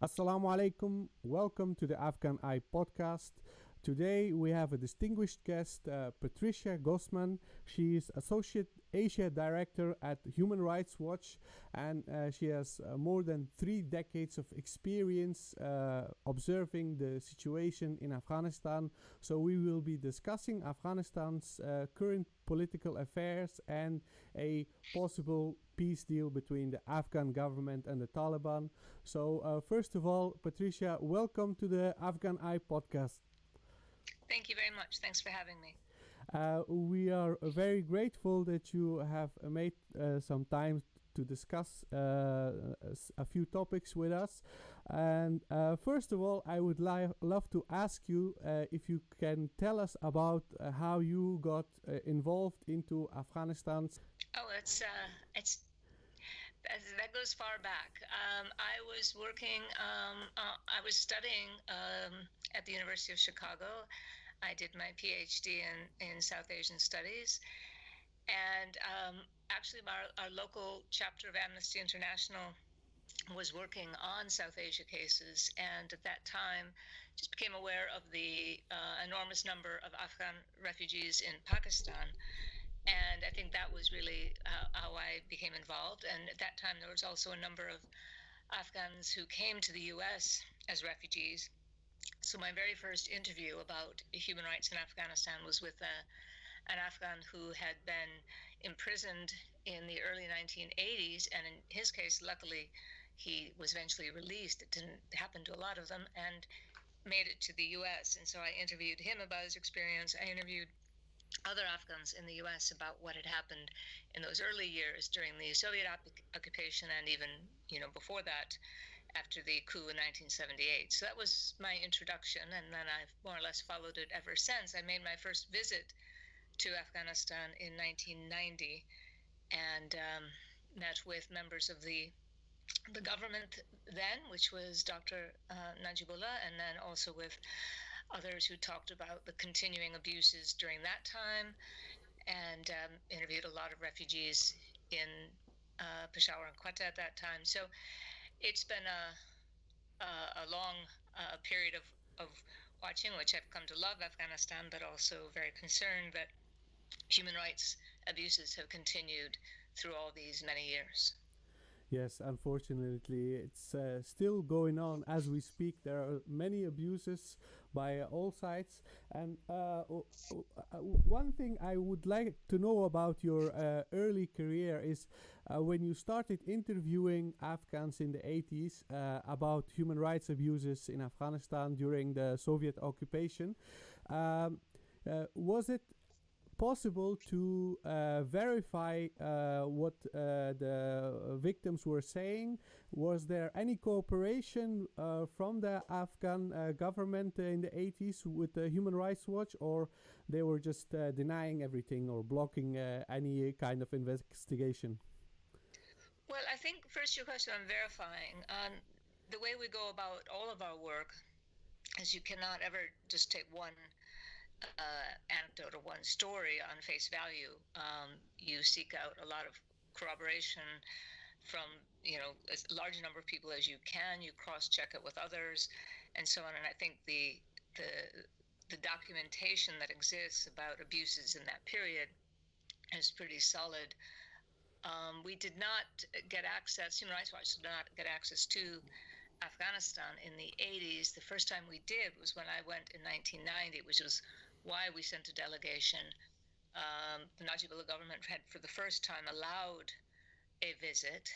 Assalamu alaikum. Welcome to the AfghanEye podcast. Today we have a distinguished guest, Patricia Gossman. She is Associate Asia Director at Human Rights Watch, and she has more than 3 decades of experience observing the situation in Afghanistan. So we will be discussing Afghanistan's current political affairs and a possible peace deal between the Afghan government and the Taliban. So first of all, Patricia, welcome to the AfghanEye podcast. Thank you very much. Thanks for having me. We are very grateful that you have made some time to discuss a few topics with us. And first of all, I would love to ask you if you can tell us about how you got involved into Afghanistan. Oh, that goes far back. I was working. I was studying at the University of Chicago. I did my PhD in South Asian Studies, and actually, our local chapter of Amnesty International was working on South Asia cases, and at that time, just became aware of the enormous number of Afghan refugees in Pakistan. And I think that was really how I became involved. And at that time, there was also a number of Afghans who came to the U.S. as refugees. So my very first interview about human rights in Afghanistan was with an Afghan who had been imprisoned in the early 1980s. And in his case, luckily, he was eventually released. It didn't happen to a lot of them, and made it to the U.S. And so I interviewed him about his experience. I interviewed other Afghans in the U.S. about what had happened in those early years during the Soviet occupation, and even before that, after the coup in 1978. So that was my introduction, and then I've more or less followed it ever since. I made my first visit to Afghanistan in 1990, and met with members of the government then, which was Dr. Najibullah, and then also with others who talked about the continuing abuses during that time, and interviewed a lot of refugees in Peshawar and Quetta at that time. So it's been a long period of watching, which I've come to love Afghanistan, but also very concerned that human rights abuses have continued through all these many years. Yes, unfortunately, it's still going on as we speak. There are many abuses by all sides. And one thing I would like to know about your early career is when you started interviewing Afghans in the 80s about human rights abuses in Afghanistan during the Soviet occupation. Was it possible to verify what the victims were saying? Was there any cooperation from the Afghan government in the 80s with the Human Rights Watch, or they were just denying everything or blocking any kind of investigation? Well, I think first your question on verifying. The way we go about all of our work is you cannot ever just take one anecdote or one story on face value. You seek out a lot of corroboration from as large a number of people as you can. You cross-check it with others, and so on. And I think the documentation that exists about abuses in that period is pretty solid. We did not get access. Human Rights Watch did not get access to Afghanistan in the 80s. The first time we did was when I went in 1990, which was why we sent a delegation. The Najibullah government had, for the first time, allowed a visit.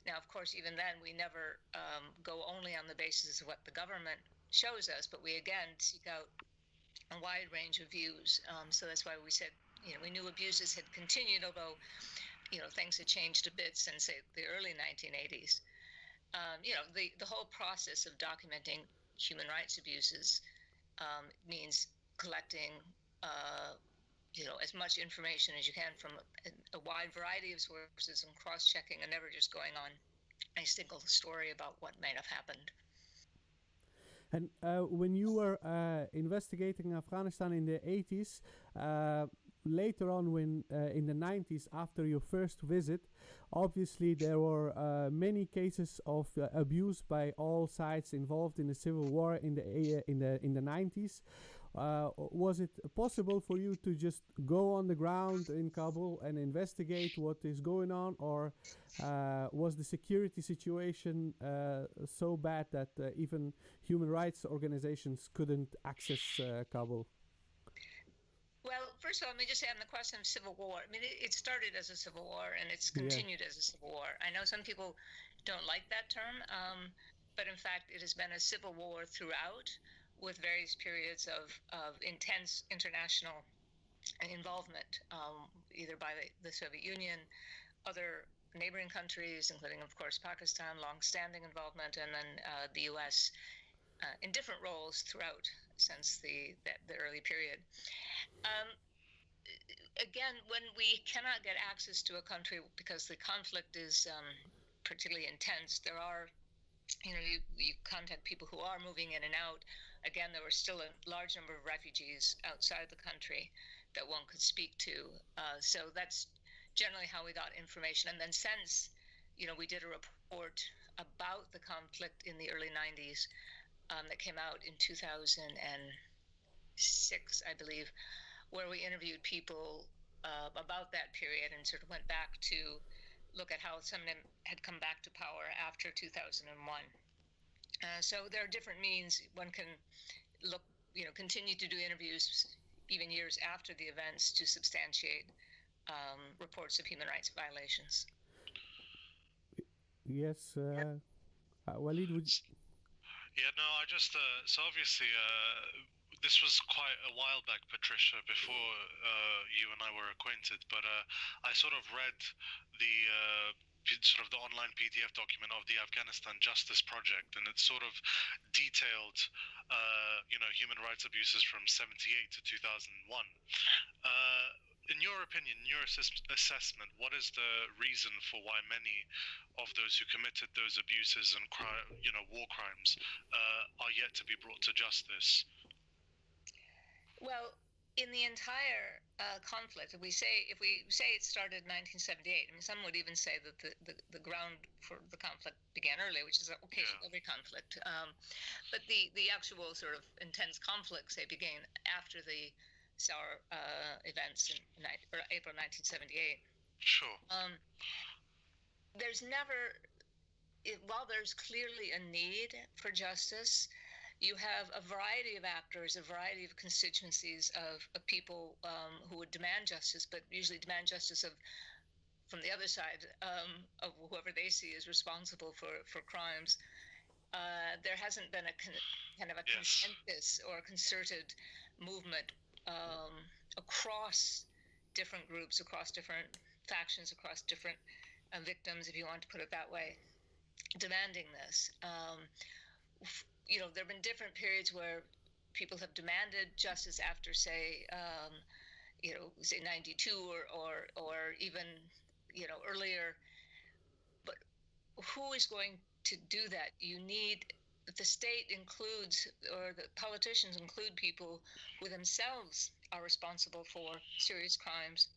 Now, of course, even then, we never go only on the basis of what the government shows us, but we again seek out a wide range of views. So that's why we said, we knew abuses had continued, although, things had changed a bit since the early 1980s. The whole process of documenting human rights abuses means collecting, as much information as you can from a wide variety of sources and cross-checking, and never just going on a single story about what might have happened. And when you were investigating Afghanistan in the 80s, later on, when in the 90s, after your first visit, obviously there were many cases of abuse by all sides involved in the civil war in the 90s. Was it possible for you to just go on the ground in Kabul and investigate what is going on, or was the security situation so bad that even human rights organizations couldn't access Kabul? Well, first of all, let me just say on the question of civil war. I mean, it started as a civil war and it's continued as a civil war. I know some people don't like that term, but in fact, it has been a civil war throughout, with various periods of intense international involvement, either by the Soviet Union, other neighboring countries, including, of course, Pakistan, long-standing involvement, and then the U.S. In different roles throughout since the early period. Again, when we cannot get access to a country because the conflict is particularly intense, there are, you contact people who are moving in and out. Again, there were still a large number of refugees outside the country that one could speak to. So that's generally how we got information. And then since, we did a report about the conflict in the early 90s that came out in 2006, I believe, where we interviewed people about that period and sort of went back to look at how some of them had come back to power after 2001. So there are different means one can look, continue to do interviews even years after the events to substantiate reports of human rights violations. Yes, Walid, would you... Yeah, no, I just, so obviously, this was quite a while back, Patricia, before you and I were acquainted, but I sort of read the online PDF document of the Afghanistan Justice Project, and it sort of detailed, human rights abuses from 1978 to 2001. In your opinion, in your assessment, what is the reason for why many of those who committed those abuses and war crimes are yet to be brought to justice? Well, in the entire conflict, if we say it started in 1978, I mean, some would even say that the ground for the conflict began early, which is okay for every conflict. But the actual sort of intense conflicts, they began after the Sour events in April 1978. Sure. There's never, while there's clearly a need for justice, you have a variety of actors, a variety of constituencies of people who would demand justice, but usually demand justice from the other side of whoever they see is responsible for crimes. There hasn't been a kind of a consensus or a concerted movement across different groups, across different factions, across different victims, if you want to put it that way, demanding this. There have been different periods where people have demanded justice after, say 92 or even, earlier. But who is going to do that? You need, if the state includes, or the politicians include people who themselves are responsible for serious crimes,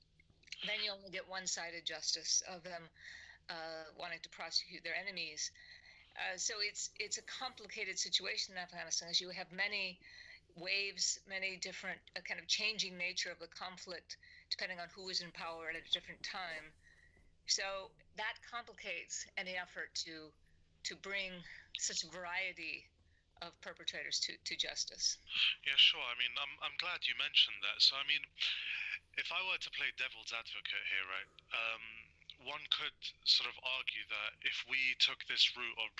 then you only get one-sided justice of them wanting to prosecute their enemies. So it's a complicated situation in Afghanistan, as you have many waves, many different kind of changing nature of the conflict, depending on who is in power at a different time. So that complicates any effort to bring such a variety of perpetrators to justice. Yeah, sure. I mean, I'm glad you mentioned that. So, I mean, if I were to play devil's advocate here, right, one could sort of argue that if we took this route of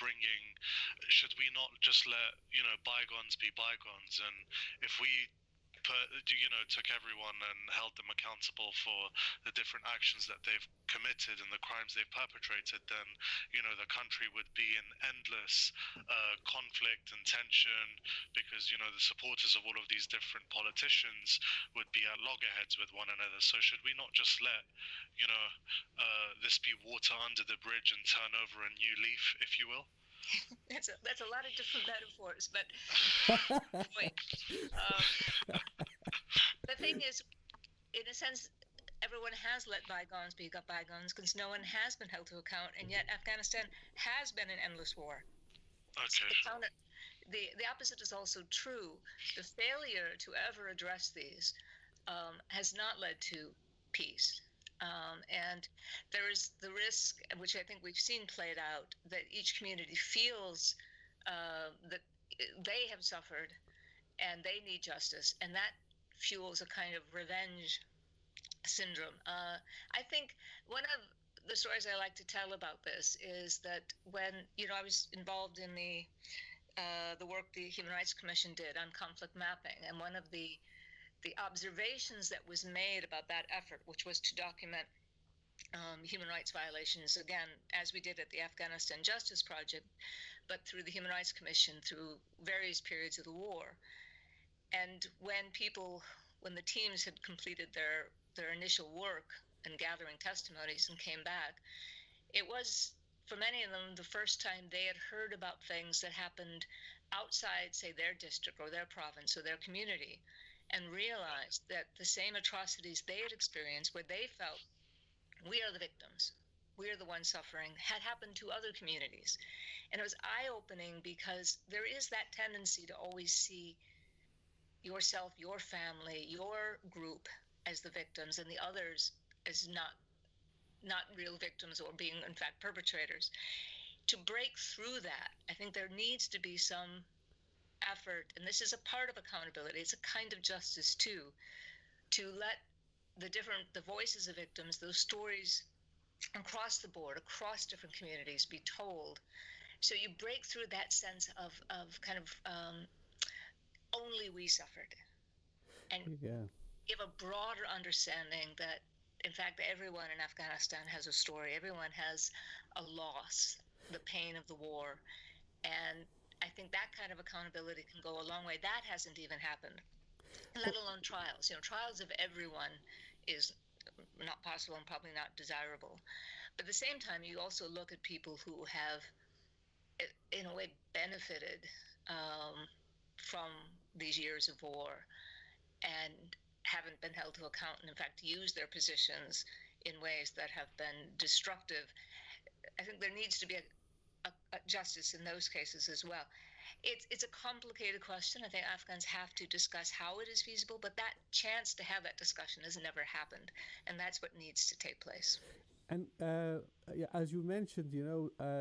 should we not just let, bygones be bygones, and if we took everyone and held them accountable for the different actions that they've committed and the crimes they've perpetrated, then, the country would be in endless conflict and tension, because, the supporters of all of these different politicians would be at loggerheads with one another. So should we not just let, this be water under the bridge and turn over a new leaf, if you will? That's a lot of different metaphors, but the thing is, in a sense, everyone has let bygones be bygones because no one has been held to account, and yet Afghanistan has been an endless war. Okay, sure. The opposite is also true. The failure to ever address these has not led to peace. And there is the risk, which I think we've seen played out, that each community feels that they have suffered and they need justice, and that fuels a kind of revenge syndrome. I think one of the stories I like to tell about this is that when I was involved in the work the Human Rights Commission did on conflict mapping, and one of the observations that was made about that effort, which was to document human rights violations, again, as we did at the Afghanistan Justice Project, but through the Human Rights Commission, through various periods of the war. And when the teams had completed their initial work and gathering testimonies and came back, it was, for many of them, the first time they had heard about things that happened outside, say, their district or their province or their community, and realized that the same atrocities they had experienced, where they felt, we are the victims, we are the ones suffering, had happened to other communities. And it was eye-opening because there is that tendency to always see yourself, your family, your group as the victims, and the others as not real victims or being, in fact, perpetrators. To break through that, I think there needs to be some effort, and this is a part of accountability, it's a kind of justice too, to let the voices of victims, those stories across the board, across different communities, be told. So you break through that sense of kind of only we suffered, and give a broader understanding that, in fact, everyone in Afghanistan has a story. Everyone has a loss, the pain of the war. And I think that kind of accountability can go a long way. That hasn't even happened, let alone trials. Trials of everyone is not possible and probably not desirable. But at the same time, you also look at people who have, in a way, benefited from these years of war and haven't been held to account, and in fact used their positions in ways that have been destructive. I think there needs to be a justice in those cases as well. It's a complicated question. I think Afghans have to discuss how it is feasible, but that chance to have that discussion has never happened, and that's what needs to take place. And as you mentioned,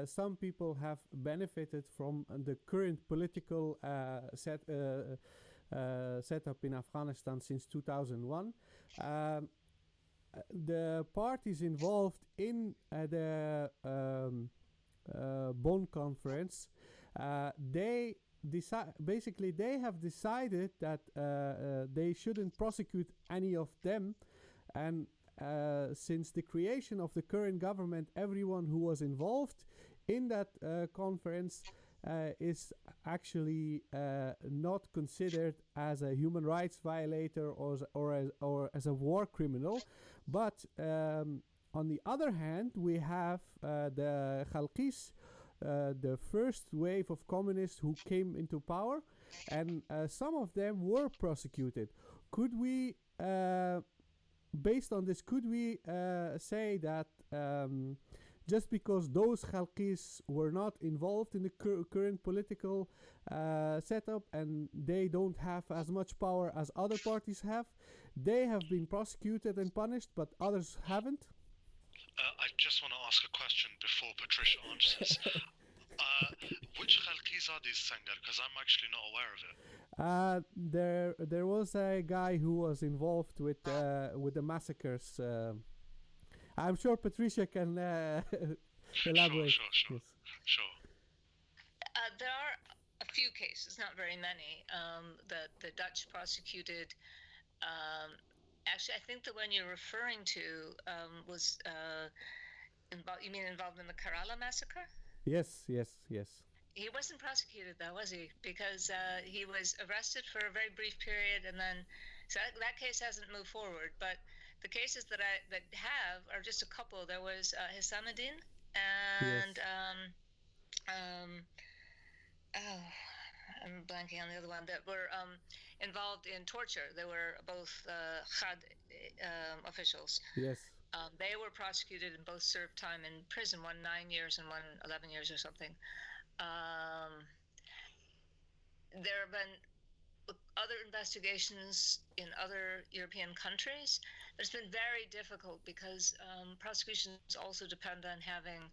some people have benefited from the current political setup in Afghanistan since 2001. The parties involved in the Bonn conference, they have decided that they shouldn't prosecute any of them, and since the creation of the current government, everyone who was involved in that conference is actually not considered as a human rights violator or as a war criminal. But on the other hand, we have the Khalqis, the first wave of communists who came into power, and some of them were prosecuted. Could we, based on this, say that just because those Khalqis were not involved in the current political setup and they don't have as much power as other parties have, they have been prosecuted and punished, but others haven't? I just want to ask a question before Patricia answers. Which Khalqis are these, Sengar? Because I'm actually not aware of it. There was a guy who was involved with the massacres. I'm sure Patricia can elaborate. Sure. Yes. Sure. There are a few cases, not very many. The Dutch prosecuted. Actually, I think the one you're referring to was involved in the Kerala massacre? Yes. He wasn't prosecuted, though, was he? Because he was arrested for a very brief period, and then so that case hasn't moved forward. But the cases that have are just a couple. There was Hisamuddin and I'm blanking on the other one, that were involved in torture. They were both Chad officials. Yes. They were prosecuted and both served time in prison, one 9 years and one 11 years or something. There have been other investigations in other European countries. But it's been very difficult because prosecutions also depend on having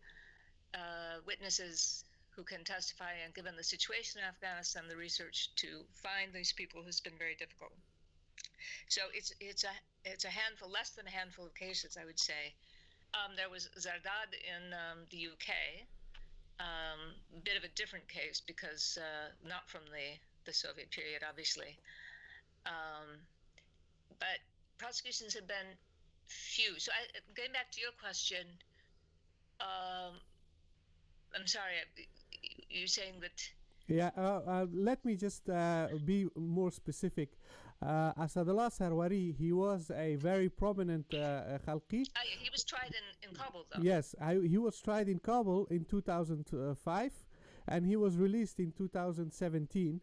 witnesses who can testify, and given the situation in Afghanistan, the research to find these people has been very difficult. So it's a handful, less than a handful of cases, I would say. There was Zardad in the UK, a bit of a different case because not from the Soviet period, obviously. But prosecutions have been few. So going back to your question, I'm sorry, you're saying that... Yeah, let me just be more specific. Asadullah Sarwari, he was a very prominent Khalqi. Yeah, he was tried in Kabul, though. Yes, he was tried in Kabul in 2005, and he was released in 2017.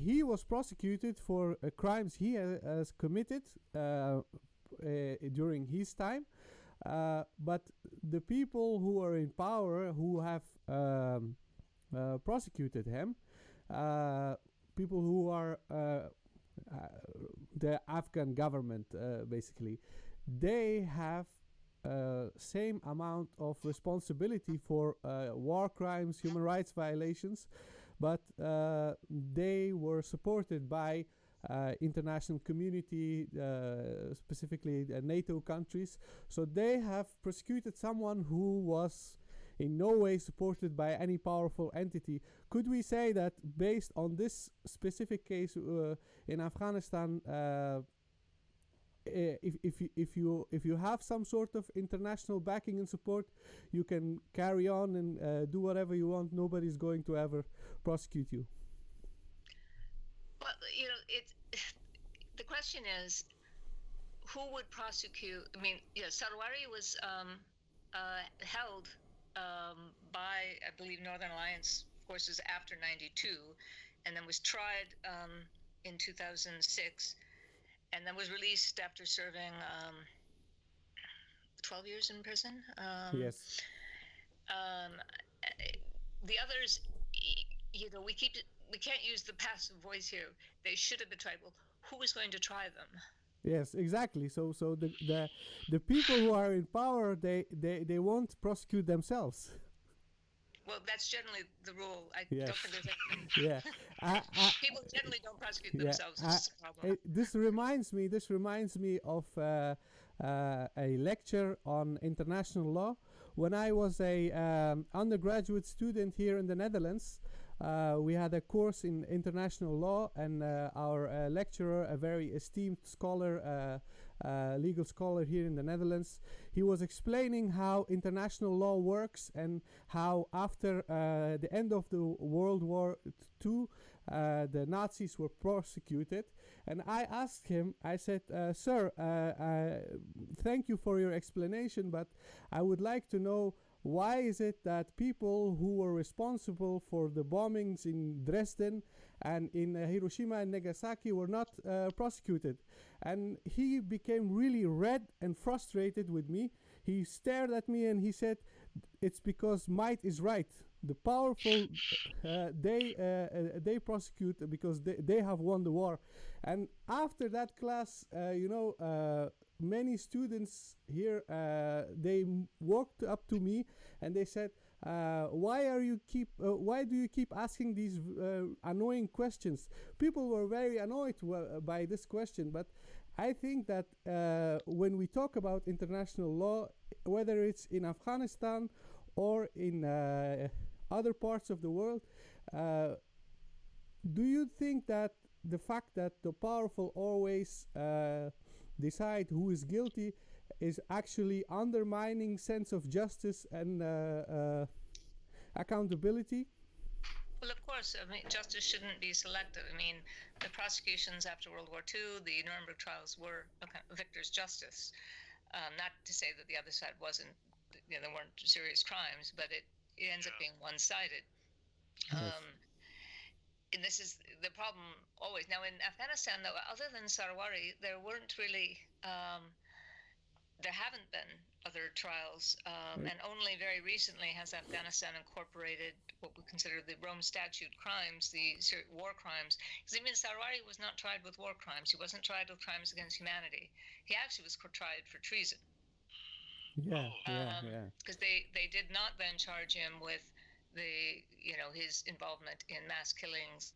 He was prosecuted for crimes he has committed during his time. But the people who are in power, who have prosecuted him, people who are the Afghan government, basically, they have same amount of responsibility for war crimes, human rights violations, but they were supported by international community, specifically NATO countries. So they have prosecuted someone who was in no way supported by any powerful entity. Could we say that based on this specific case in Afghanistan, if you have some sort of international backing and support, you can carry on and do whatever you want? Nobody's going to ever prosecute you. Well, the question is, who would prosecute? I mean, Sarwari was held by, I believe, Northern Alliance forces after '92, and then was tried in 2006, and then was released after serving 12 years in prison. Yes. The others, we can't use the passive voice here. They should have been tried. Well, who is going to try them? Yes, exactly. So the people who are in power, they won't prosecute themselves. Well, that's generally the rule. I Yes. don't think there's anything. Yeah. People generally don't prosecute themselves. Which is a problem. This reminds me of a lecture on international law. When I was a undergraduate student here in the Netherlands, we had a course in international law, and our lecturer, a very esteemed scholar, legal scholar here in the Netherlands, he was explaining how international law works and how after the end of the World War II, the Nazis were prosecuted. And I asked him, I said, sir, thank you for your explanation, but I would like to know, why is it that people who were responsible for the bombings in Dresden and in Hiroshima and Nagasaki were not prosecuted? And he became really red and frustrated with me. He stared at me and he said, it's because might is right. The powerful, they prosecute because they have won the war. And after that class, many students here, they walked up to me and they said, why do you keep asking these annoying questions? People were very annoyed by this question, but I think that when we talk about international law, whether it's in Afghanistan or in other parts of the world, do you think that the fact that the powerful always decide who is guilty is actually undermining sense of justice and accountability? Well, of course, justice shouldn't be selective. I mean, the prosecutions after World War II, the Nuremberg trials were victor's justice. Not to say that the other side wasn't, there weren't serious crimes, but it ends up being one-sided. Yes. In this is the problem always. Now in Afghanistan, though, other than Sarwari, there weren't really, there haven't been other trials, and only very recently has Afghanistan incorporated what we consider the Rome Statute crimes, the war crimes. Because even Sarwari was not tried with war crimes. He wasn't tried with crimes against humanity. He actually was tried for treason. Yeah, because they did not then charge him with his involvement in mass killings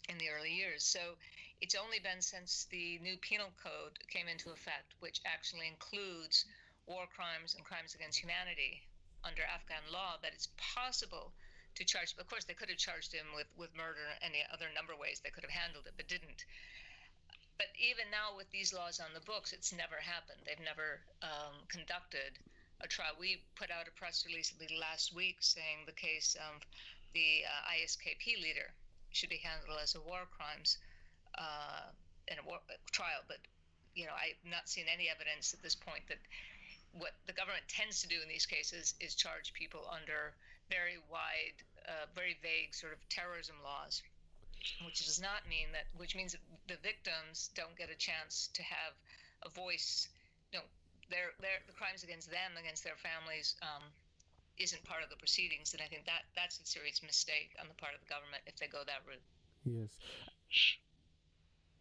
in the early years. So it's only been since the new penal code came into effect, which actually includes war crimes and crimes against humanity under Afghan law, that it's possible to charge. Of course, they could have charged him with murder and any other number of ways they could have handled it, but didn't. But even now with these laws on the books, it's never happened. They've never conducted a trial. We put out a press release last week saying the case of the ISKP leader should be handled as a war crimes in a war trial. But I've not seen any evidence at this point that what the government tends to do in these cases is charge people under very wide, very vague sort of terrorism laws, which does not mean that, which means that the victims don't get a chance to have a voice. The crimes against them, against their families, isn't part of the proceedings, and I think that's a serious mistake on the part of the government if they go that route. Yes.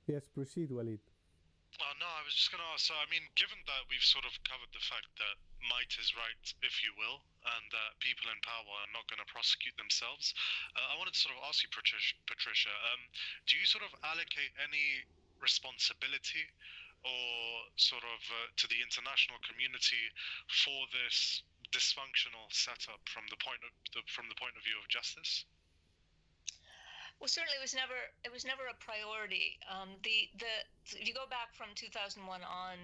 Yes, proceed, Walid. Oh, no, I was just going to ask, so, I mean, given that we've sort of covered the fact that might is right, if you will, and that people in power are not going to prosecute themselves, I wanted to sort of ask you, Patricia, do you sort of allocate any responsibility or sort of to the international community for this dysfunctional setup from the point of view of justice? Well, certainly it was never a priority. If you go back from 2001 on,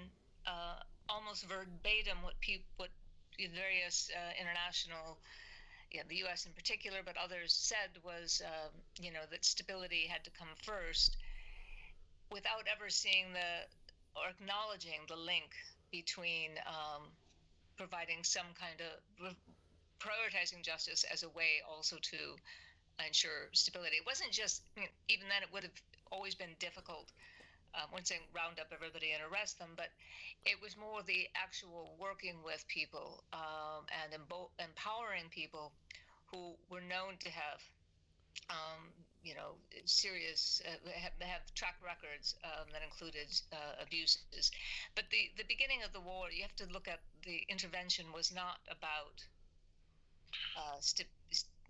almost verbatim what various international, the U.S. in particular, but others said was, that stability had to come first, without ever seeing or acknowledging the link between providing some kind of prioritizing justice as a way also to ensure stability. It wasn't just, even then it would have always been difficult, I wouldn't say round up everybody and arrest them, but it was more the actual working with people and empowering people who were known to have, serious, have track records that included abuses. But the beginning of the war, you have to look at the intervention was not about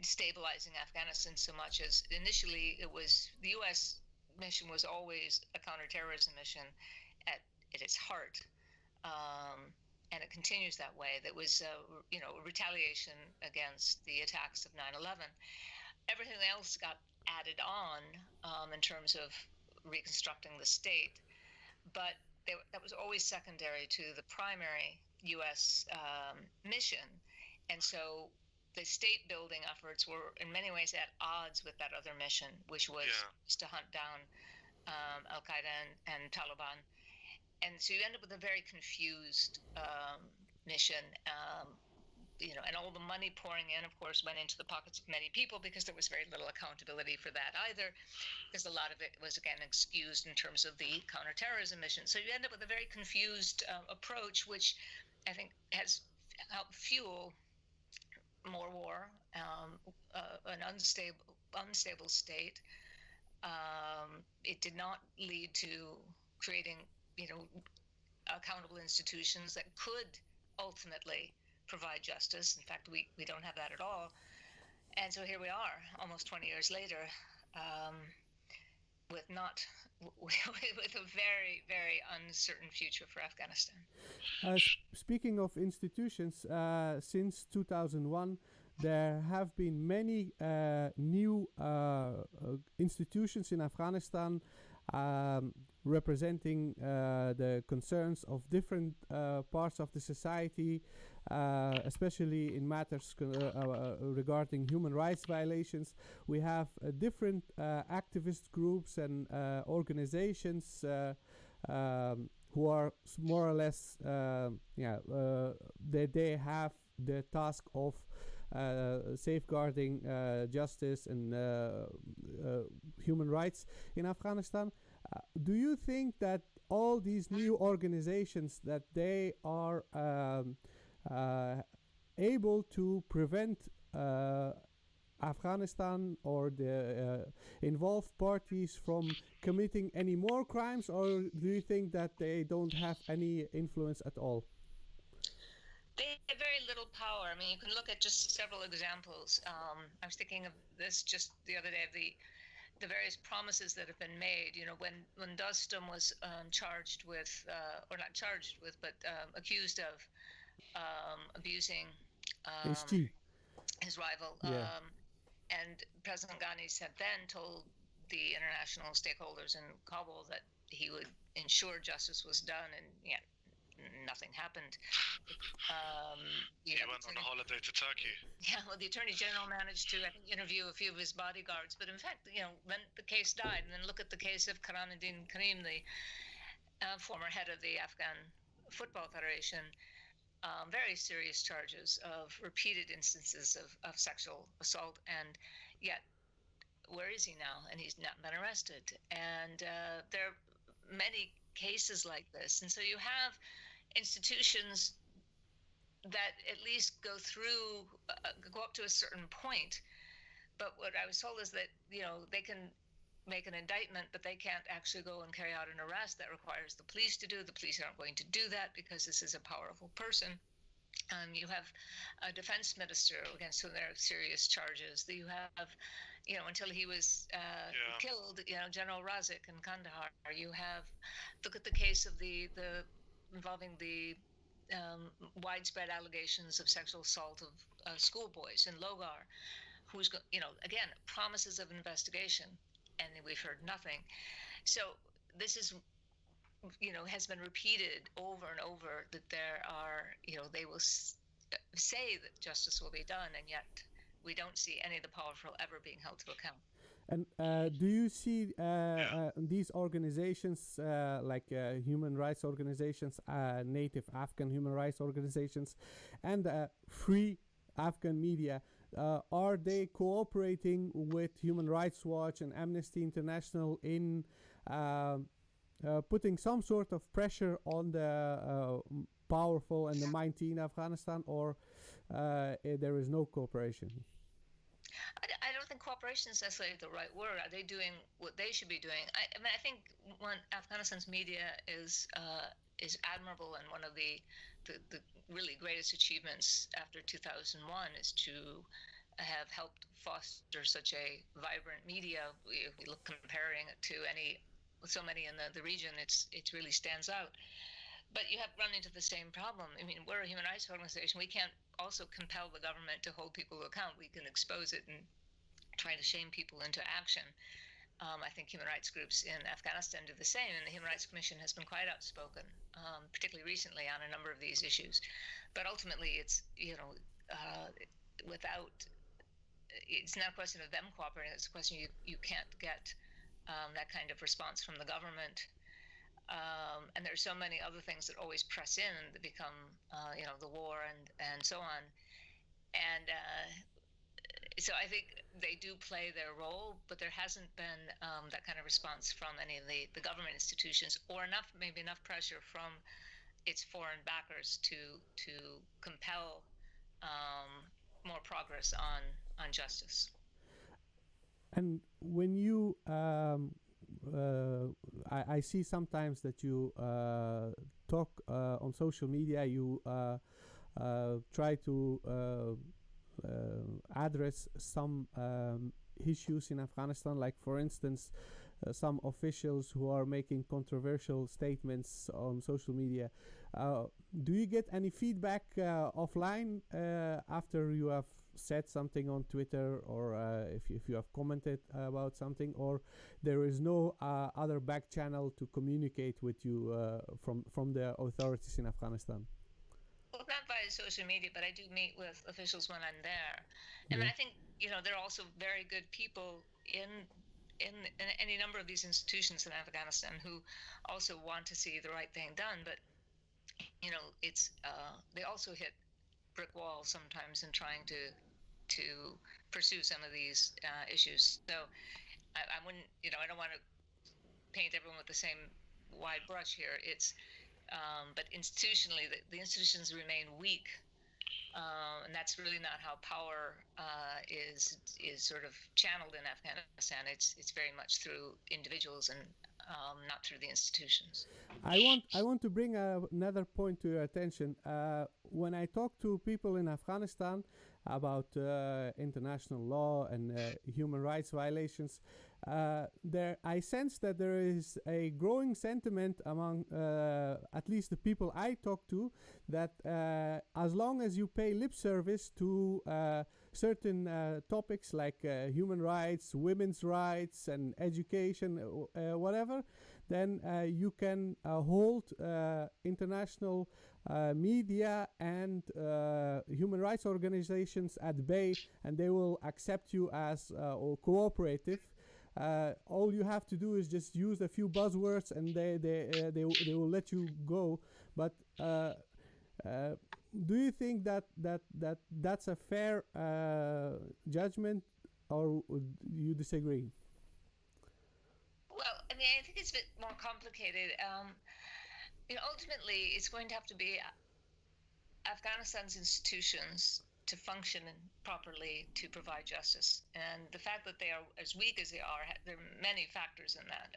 stabilizing Afghanistan so much as initially it was the U.S. mission was always a counterterrorism mission at its heart, and it continues that way. That was retaliation against the attacks of 9/11. Everything else got added on in terms of reconstructing the state, but that was always secondary to the primary U.S. mission, and so the state-building efforts were in many ways at odds with that other mission, which was to hunt down Al-Qaeda and Taliban. And so you end up with a very confused mission, and all the money pouring in, of course, went into the pockets of many people because there was very little accountability for that either, because a lot of it was, again, excused in terms of the counterterrorism mission. So you end up with a very confused approach, which I think has helped fuel more war, an unstable state. It did not lead to creating, accountable institutions that could ultimately provide justice. In fact, we don't have that at all. And so here we are, almost 20 years later, with a very, very uncertain future for Afghanistan. Speaking of institutions, since 2001, there have been many new institutions in Afghanistan representing the concerns of different parts of the society, especially in matters regarding human rights violations. We have different activist groups and organizations who are more or less, they have the task of safeguarding justice and human rights in Afghanistan. Do you think that all these new organizations that they are able to prevent Afghanistan or the involved parties from committing any more crimes, or do you think that they don't have any influence at all? They have very little power. I mean, you can look at just several examples. I was thinking of this just the other day, of the various promises that have been made. You know, when Dostum was charged with, or not charged with, but accused of abusing his rival. Yeah. And President Ghani had then told the international stakeholders in Kabul that he would ensure justice was done, and yet nothing happened. He went on a holiday to Turkey. Yeah, well, the Attorney General managed to, I think, interview a few of his bodyguards, but in fact, you know, when the case died, and then look at the case of Karanuddin Karim, the former head of the Afghan Football Federation. Very serious charges of repeated instances of sexual assault, and yet where is he now? And he's not been arrested. And there are many cases like this, and so you have institutions that at least go up to a certain point. But what I was told is that, you know, they can make an indictment, but they can't actually go and carry out an arrest. That requires the police to do. The police aren't going to do that because this is a powerful person. You have a defense minister against whom there are serious charges. You have, you know, until he was killed, you know, General Razik in Kandahar. You have, look at the case of involving the widespread allegations of sexual assault of schoolboys in Logar, who's, you know, again, promises of investigation, and we've heard nothing. So this is, you know, has been repeated over and over that there are, you know, they will say that justice will be done, and yet we don't see any of the powerful ever being held to account. And do you see these organizations like human rights organizations, native Afghan human rights organizations, and free Afghan media, are they cooperating with Human Rights Watch and Amnesty International in putting some sort of pressure on the powerful and the mighty in Afghanistan, or there is no cooperation? I don't think cooperation is necessarily the right word. Are they doing what they should be doing? I mean, I think Afghanistan's media is admirable, and one of the really greatest achievements after 2001 is to have helped foster such a vibrant media. If we look comparing it to so many in the region, it really stands out. But you have run into the same problem. I mean, we're a human rights organization. We can't also compel the government to hold people to account. We can expose it and try to shame people into action. I think human rights groups in Afghanistan do the same, and the Human Rights Commission has been quite outspoken, particularly recently on a number of these issues. But ultimately, it's, you know, it's not a question of them cooperating. It's a question you can't get that kind of response from the government. And there's so many other things that always press in that become, you know, the war and so on. And so I think they do play their role, but there hasn't been that kind of response from any of the government institutions, or maybe enough pressure from its foreign backers to compel more progress on justice. And when you I see sometimes that you talk on social media, you try to address some issues in Afghanistan, like for instance some officials who are making controversial statements on social media. Do you get any feedback offline after you have said something on Twitter, or if you have commented about something, or there is no other back channel to communicate with you from the authorities in Afghanistan? Well, not via social media, but I do meet with officials when I'm there. And I think, you know, there are also very good people in any number of these institutions in Afghanistan who also want to see the right thing done. But, you know, it's they also hit brick walls sometimes in trying to to pursue some of these issues. So I wouldn't, I don't want to paint everyone with the same wide brush here. But institutionally, the institutions remain weak, and that's really not how power is sort of channeled in Afghanistan. It's very much through individuals and not through the institutions. I want to bring another point to your attention. When I talk to people in Afghanistan about international law and human rights violations, I sense that there is a growing sentiment among at least the people I talk to that as long as you pay lip service to certain topics like human rights, women's rights, and education, whatever, then you can hold international media and human rights organizations at bay, and they will accept you as or cooperative. All you have to do is just use a few buzzwords, and they will let you go. But do you think that's a fair judgment, or you disagree? Well, I mean, I think it's a bit more complicated. Ultimately, it's going to have to be Afghanistan's institutions to function properly to provide justice. And the fact that they are as weak as they are, there are many factors in that.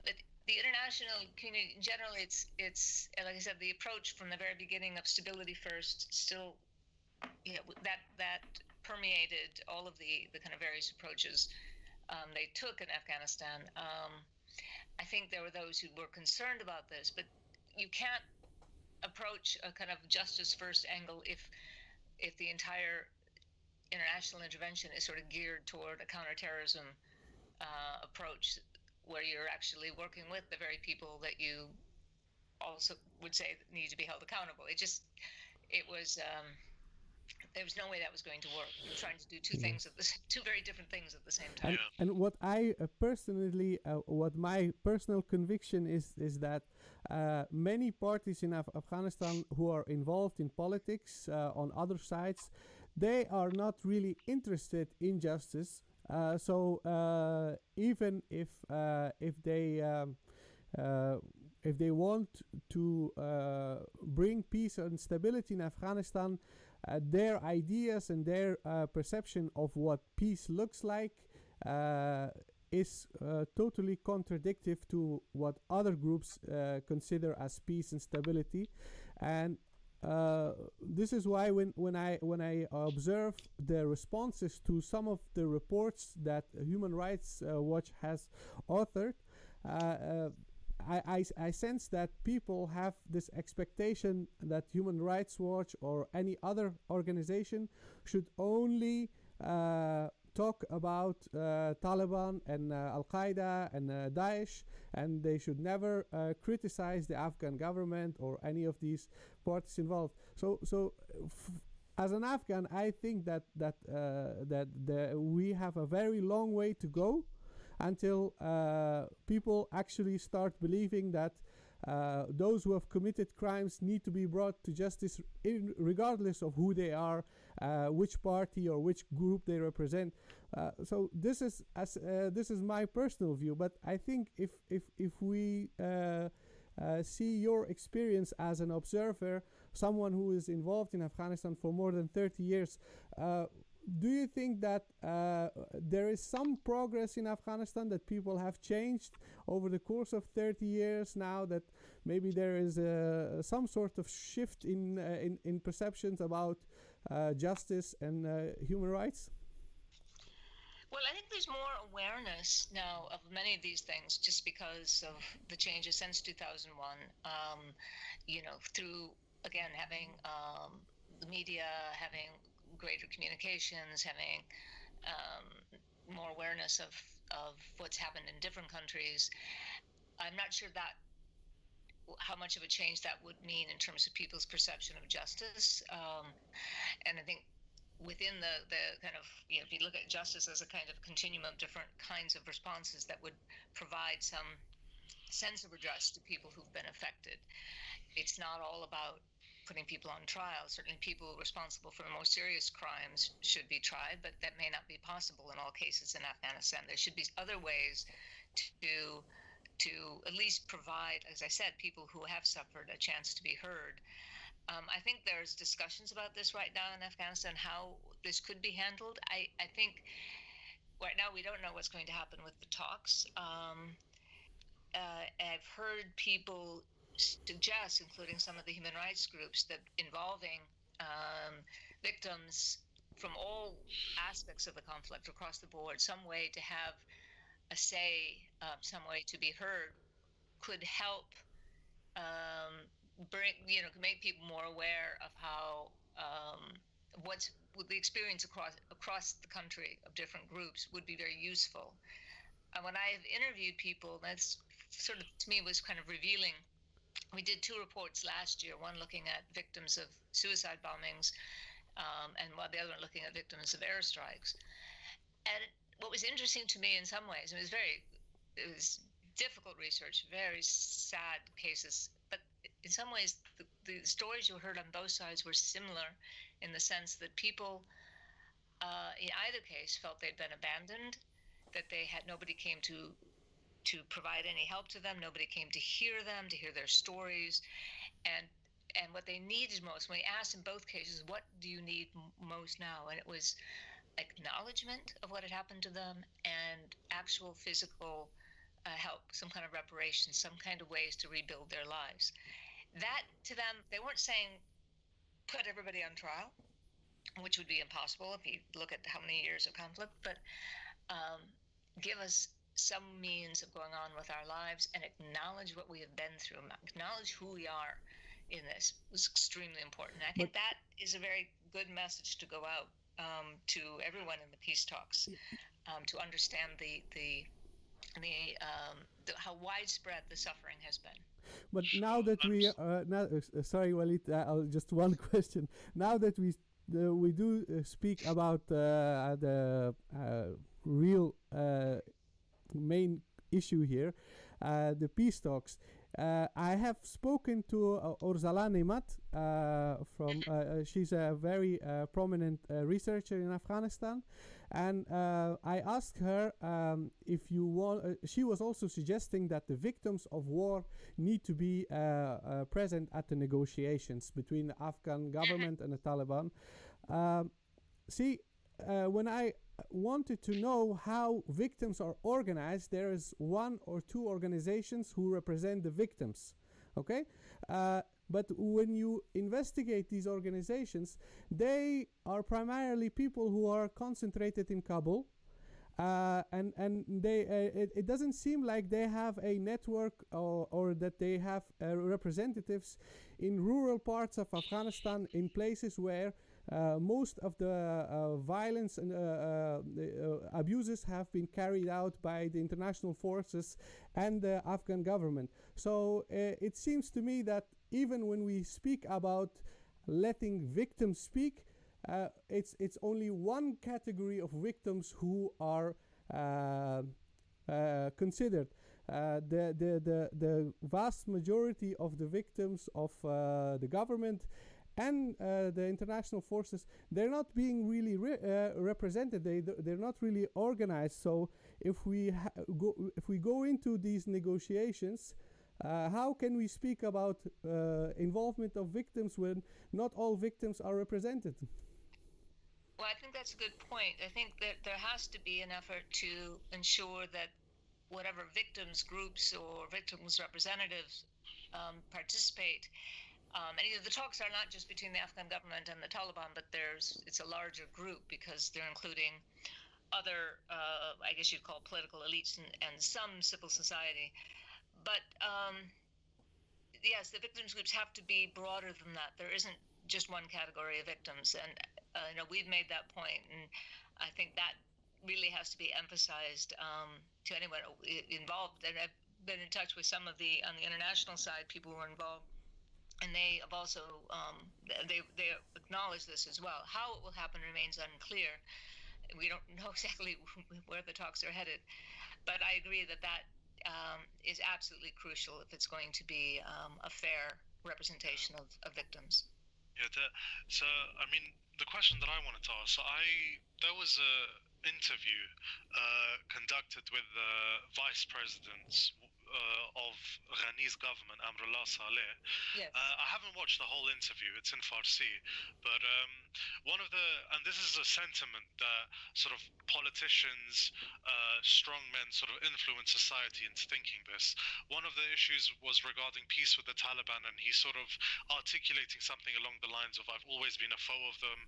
But the international community, generally, it's like I said, the approach from the very beginning of stability first, still, that permeated all of the kind of various approaches they took in Afghanistan. I think there were those who were concerned about this, but you can't approach a kind of justice first angle if the entire international intervention is sort of geared toward a counterterrorism approach, where you're actually working with the very people that you also would say need to be held accountable. There was no way that was going to work. You're trying to do two very different things at the same time. And what I personally, what my personal conviction is that many parties in Afghanistan who are involved in politics on other sides, they are not really interested in justice. So even if they want to bring peace and stability in Afghanistan, their ideas and their perception of what peace looks like is totally contradictory to what other groups consider as peace and stability. And this is why when I observe the responses to some of the reports that Human Rights Watch has authored, I sense that people have this expectation that Human Rights Watch or any other organization should only talk about Taliban and Al-Qaeda and Daesh, and they should never criticize the Afghan government or any of these parties involved. So as an Afghan, I think that we have a very long way to go until people actually start believing that those who have committed crimes need to be brought to justice regardless of who they are, which party or which group they represent. So this is my personal view, but I think if we see your experience as an observer, someone who is involved in Afghanistan for more than 30 years, do you think that there is some progress in Afghanistan, that people have changed over the course of 30 years now, that maybe there is some sort of shift in perceptions about justice and human rights? Well, I think there's more awareness now of many of these things just because of the changes since 2001, through, again, having the media, having greater communications, having more awareness of what's happened in different countries. I'm not sure how much of a change that would mean in terms of people's perception of justice. And I think within the kind of, if you look at justice as a kind of continuum of different kinds of responses that would provide some sense of redress to people who've been affected. It's not all about putting people on trial. Certainly people responsible for the more serious crimes should be tried, but that may not be possible in all cases in Afghanistan. There should be other ways to at least provide, as I said, people who have suffered a chance to be heard. I think there's discussions about this right now in Afghanistan, how this could be handled. I think right now we don't know what's going to happen with the talks. I've heard people suggest, including some of the human rights groups, that involving victims from all aspects of the conflict across the board, some way to have a say, some way to be heard, could help make people more aware of how what's with the experience across the country of different groups would be very useful. When I've interviewed people, that's sort of, to me, was kind of revealing. We did 2 reports last year, one looking at victims of suicide bombings, and the other one looking at victims of airstrikes. And what was interesting to me in some ways, it was difficult research, very sad cases, but in some ways the stories you heard on both sides were similar, in the sense that people in either case felt they'd been abandoned, that they had nobody came to provide any help to them, nobody came to hear them, to hear their stories, and what they needed most, when we asked in both cases, what do you need most now, and it was acknowledgement of what had happened to them and actual physical help, some kind of reparation, some kind of ways to rebuild their lives. That, to them, they weren't saying put everybody on trial, which would be impossible if you look at how many years of conflict, but give us some means of going on with our lives and acknowledge what we have been through, acknowledge who we are in this was extremely important. I think that is a very good message to go out to everyone in the peace talks, to understand how widespread the suffering has been. But now that we sorry, Walid, just one question. Now that we do speak about the real main issue here, the peace talks. I have spoken to Orzala Nemat from. She's a very prominent researcher in Afghanistan, and I asked her if you want. She was also suggesting that the victims of war need to be present at the negotiations between the Afghan government and the Taliban. When I wanted to know how victims are organized, there is 1 or 2 organizations who represent the victims, okay? But when you investigate these organizations, they are primarily people who are concentrated in Kabul, and it doesn't seem like they have a network or that they have representatives in rural parts of Afghanistan, in places where most of the violence and abuses have been carried out by the international forces and the Afghan government. So it seems to me that even when we speak about letting victims speak, it's only one category of victims who are considered. The vast majority of the victims of the government and the international forces, they're not being really represented. They're not really organized. So if we go into these negotiations, how can we speak about involvement of victims when not all victims are represented? Well, I think that's a good point. I think that there has to be an effort to ensure that whatever victims groups or victims representatives participate. And the talks are not just between the Afghan government and the Taliban, but it's a larger group, because they're including other, I guess you'd call political elites and some civil society. But yes, the victims groups have to be broader than that. There isn't just one category of victims, and we've made that point, and I think that really has to be emphasized to anyone involved. And I've been in touch with some of on the international side, people who are involved. And they have also they acknowledge this as well. How it will happen remains unclear. We don't know exactly where the talks are headed, but I agree that is absolutely crucial if it's going to be a fair representation of victims. Yeah, so I mean, the question that I wanted to ask, so there was a interview conducted with the vice presidents of Ghani's government, Amrullah Saleh. Yes. I haven't watched the whole interview; it's in Farsi, but one of the, and this is a sentiment that sort of politicians, strongmen, sort of influence society into thinking this. One of the issues was regarding peace with the Taliban, and he's sort of articulating something along the lines of, "I've always been a foe of them.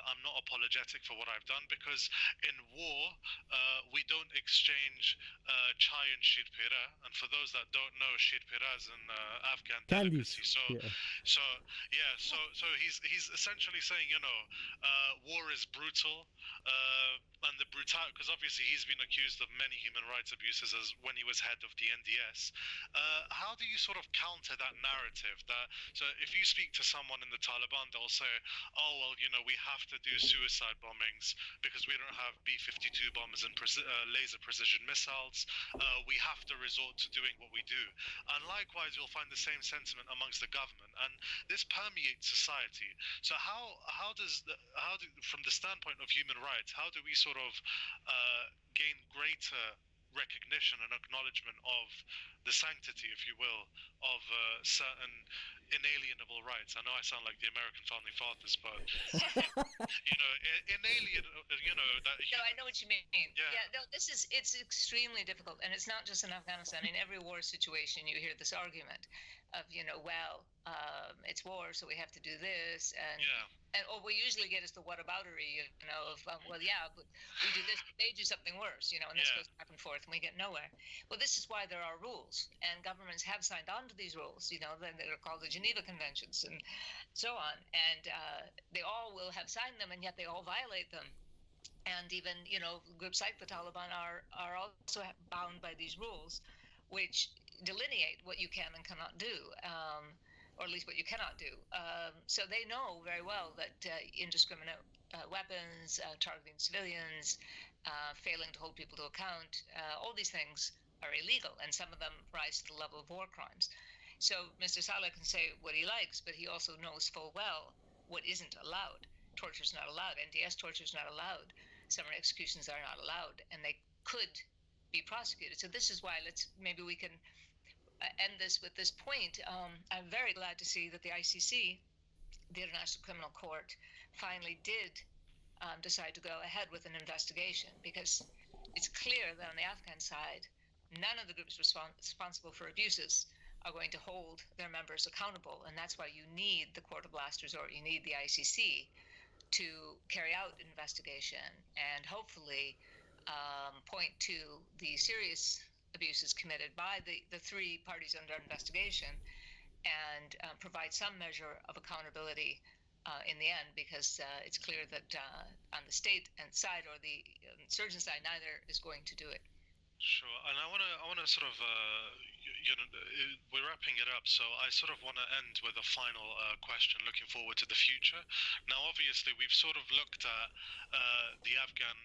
I'm not apologetic for what I've done because in war we don't exchange chai and shirpira." And for those that don't know, shirpira is an Afghan Candies. delicacy. So, Yeah. so yeah, so he's essentially saying, war is brutal, and the brutal, because obviously he's been accused of many human rights abuses as when he was head of the NDS. How do you sort of counter that narrative? That so if you speak to someone in the Taliban, they'll say, "Oh well, we have to do suicide bombings because we don't have B-52 bombers and laser precision missiles. We have to resort to doing what we do." And likewise, you'll find the same sentiment amongst the government, and this permeates society. So from the standpoint of human rights, how do we sort of gain greater recognition and acknowledgement of the sanctity, if you will, of certain inalienable rights? I know I sound like the American founding fathers, but inalienable. No, I know what you mean. Yeah. No, it's extremely difficult, and it's not just in Afghanistan. In every war situation, you hear this argument of, it's war, so we have to do this, and what we usually get is the whataboutery, of but we do this, but they do something worse, and this goes back and forth, and we get nowhere. Well, this is why there are rules, and governments have signed on to these rules. They're called the Geneva Conventions and so on, and they all will have signed them, and yet they all violate them. And even groups like the Taliban are also bound by these rules, which delineate what you can and cannot do, or at least what you cannot do. So they know very well that indiscriminate weapons, targeting civilians, failing to hold people to account, all these things are illegal, and some of them rise to the level of war crimes. So Mr. Saleh can say what he likes, but he also knows full well what isn't allowed. Torture is not allowed. NDS torture is not allowed. Summary executions are not allowed, and they could be prosecuted. So this is why maybe we can end this with this point. I'm very glad to see that the ICC, the International Criminal Court, finally did decide to go ahead with an investigation, because it's clear that on the Afghan side, none of the groups responsible for abuses are going to hold their members accountable, and that's why you need the Court of Last Resort, you need the ICC to carry out an investigation and hopefully point to the serious abuses committed by the three parties under investigation, and provide some measure of accountability in the end, because it's clear that on the state side or the insurgent side, neither is going to do it. Sure, and I want to sort of, we're wrapping it up, so I sort of want to end with a final question, looking forward to the future. Now, obviously, we've sort of looked at the Afghan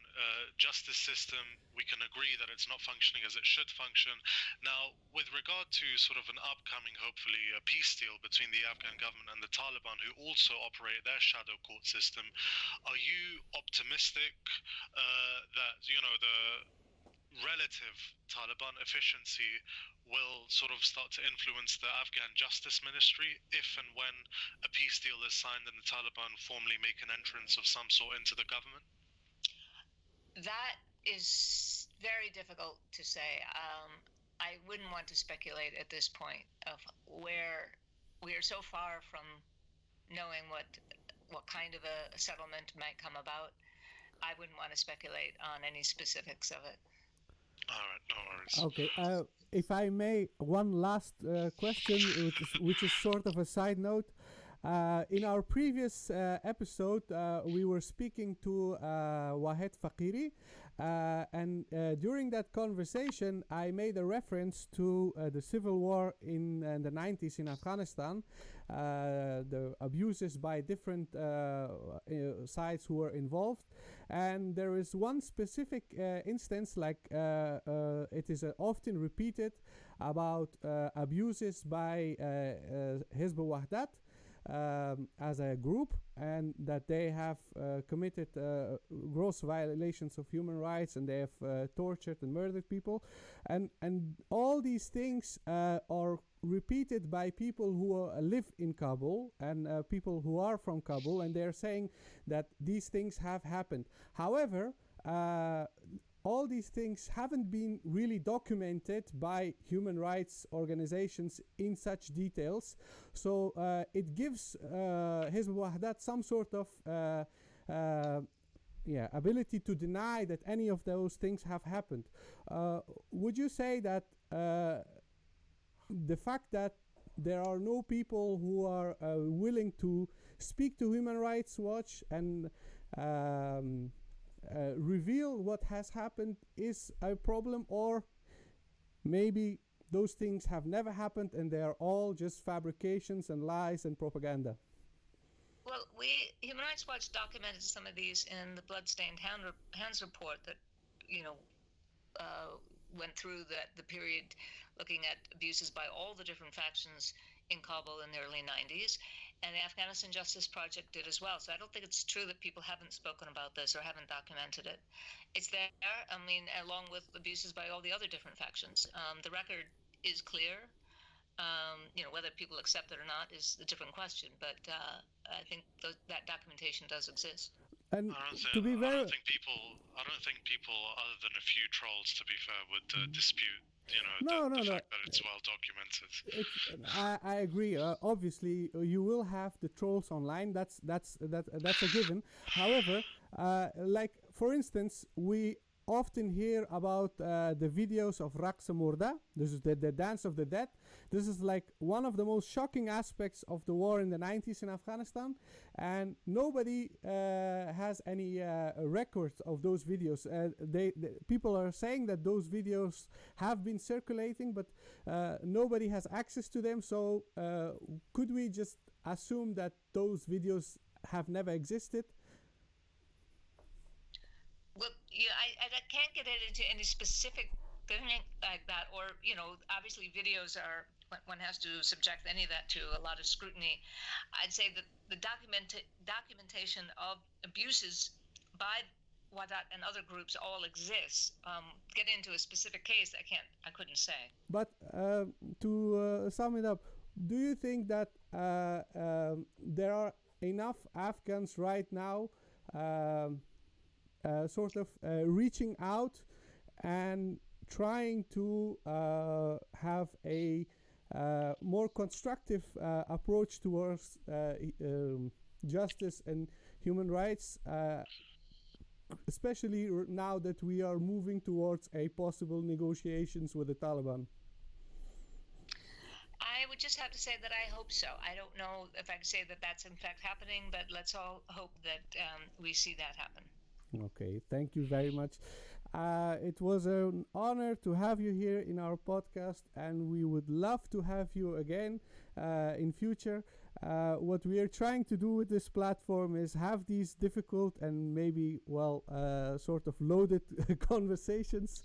justice system. We can agree that it's not functioning as it should function. Now, with regard to sort of an upcoming, hopefully, a peace deal between the Afghan government and the Taliban, who also operate their shadow court system, are you optimistic that, the relative Taliban efficiency will sort of start to influence the Afghan Justice Ministry if and when a peace deal is signed and the Taliban formally make an entrance of some sort into the government? That is very difficult to say. I wouldn't want to speculate at this point of where we are so far from knowing what kind of a settlement might come about. I wouldn't want to speculate on any specifics of it. All right, no worries. Okay, if I may, one last question, which is sort of a side note. In our previous episode, we were speaking to Wahed Fakiri, and during that conversation, I made a reference to the civil war in the 90s in Afghanistan, the abuses by different sides who were involved. And there is one specific instance, like it is often repeated, about abuses by Hizb Wahdat. as a group, and that they have committed gross violations of human rights, and they have tortured and murdered people, and all these things are repeated by people who live in Kabul and people who are from Kabul, and they're saying that these things have happened. However, all these things haven't been really documented by human rights organizations in such details, so it gives Hizb al-Wahdat some sort of ability to deny that any of those things have happened. Would you say that the fact that there are no people who are willing to speak to Human Rights Watch and reveal what has happened is a problem, or maybe those things have never happened and they are all just fabrications and lies and propaganda? Well, Human Rights Watch documented some of these in the Bloodstained Hands report that, went through the period looking at abuses by all the different factions in Kabul in the early 90s, and the Afghanistan Justice Project did as well. So I don't think it's true that people haven't spoken about this or haven't documented it. It's there, along with abuses by all the other different factions. The record is clear. Whether people accept it or not is a different question, but I think that documentation does exist. And I don't think people, other than a few trolls, to be fair, would dispute, the fact that it's well documented. I agree. Obviously, you will have the trolls online. That's a given. However, for instance, we often hear about the videos of Raqs Murda. This is the dance of the dead. This is like one of the most shocking aspects of the war in the 90s in Afghanistan, and nobody has any records of those videos. People are saying that those videos have been circulating, but nobody has access to them. So could we just assume that those videos have never existed? Well, I can't get into any specific thing like that, or obviously videos are, one has to subject any of that to a lot of scrutiny. I'd say that the documentation of abuses by Wadat and other groups all exists. Get into a specific case, I couldn't say. But to sum it up, do you think that there are enough Afghans right now sort of reaching out and trying to have a more constructive approach towards justice and human rights, especially now that we are moving towards a possible negotiations with the Taliban? I would just have to say that I hope so. I don't know if I can say that that's in fact happening, but let's all hope that we see that happen. Okay, thank you very much. It was an honor to have you here in our podcast, and we would love to have you again in future. What we are trying to do with this platform is have these difficult and maybe, sort of loaded conversations.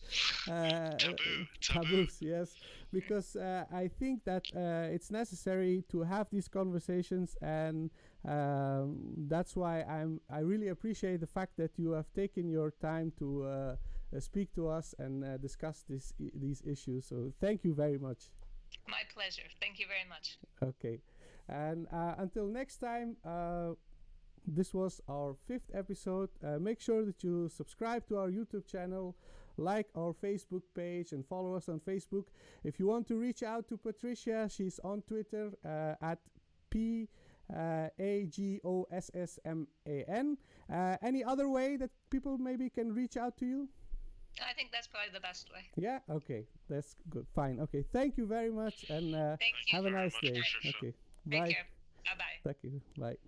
Taboos, yes. Because I think that it's necessary to have these conversations, and that's why I really appreciate the fact that you have taken your time to speak to us and discuss these issues. So thank you very much. My pleasure. Thank you very much. Okay. And until next time, this was our 5th episode. Make sure that you subscribe to our YouTube channel, like our Facebook page, and follow us on Facebook. If you want to reach out to Patricia, she's on Twitter at PAGOSSMAN. Any other way that people maybe can reach out to you? I think that's probably the best way. Yeah? Okay. That's good. Fine. Okay. Thank you very much, and have a nice day. Okay. Take care. Bye-bye. Thank you. Bye.